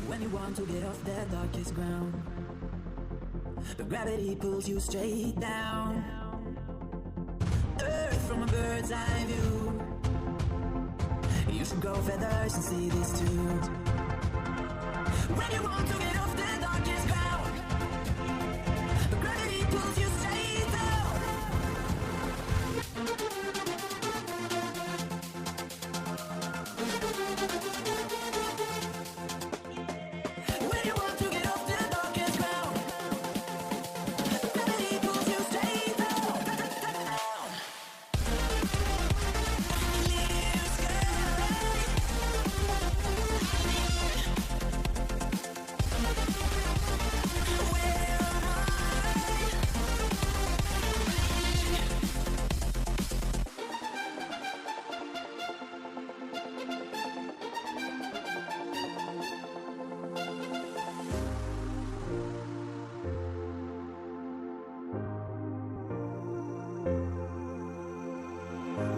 When you want to get off that darkest ground, but gravity pulls you straight down. Earth from a bird's eye view. You should grow feathers and see this too. When you want to get off that darkest ground, but gravity pulls you straight down. When you want to get off the darkest ground, gravity pulls you straight down. Clear sky.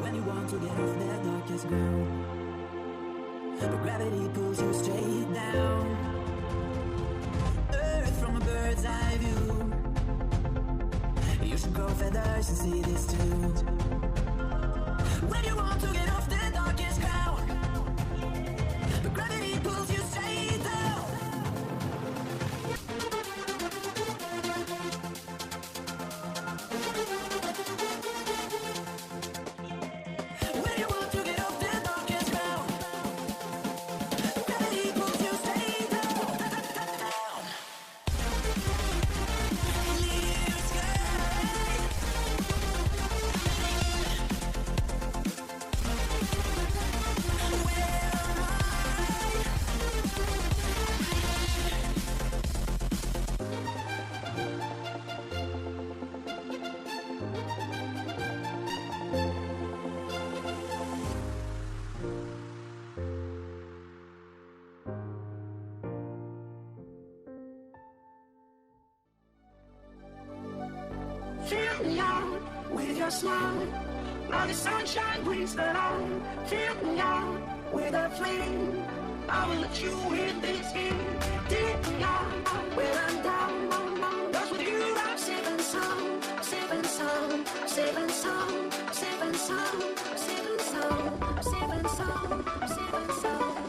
When you want to get off that darkest ground, but gravity pulls you straight down. Earth from a bird's eye view. You should grow feathers and see this too. When you want to get off that darkest ground, but gravity pulls you straight down. When you want to get off the darkest ground, gravity pulls you straight down. Clear sky. your smile. Now the sunshine brings the light. Fill me out with a flame. I will let you in this game. Take me out when I'm down. Cause with you I'm safe and sound. Safe and sound. Safe and sound. Safe and sound. Safe and sound. Safe and sound. Safe and sound. Safe and sound.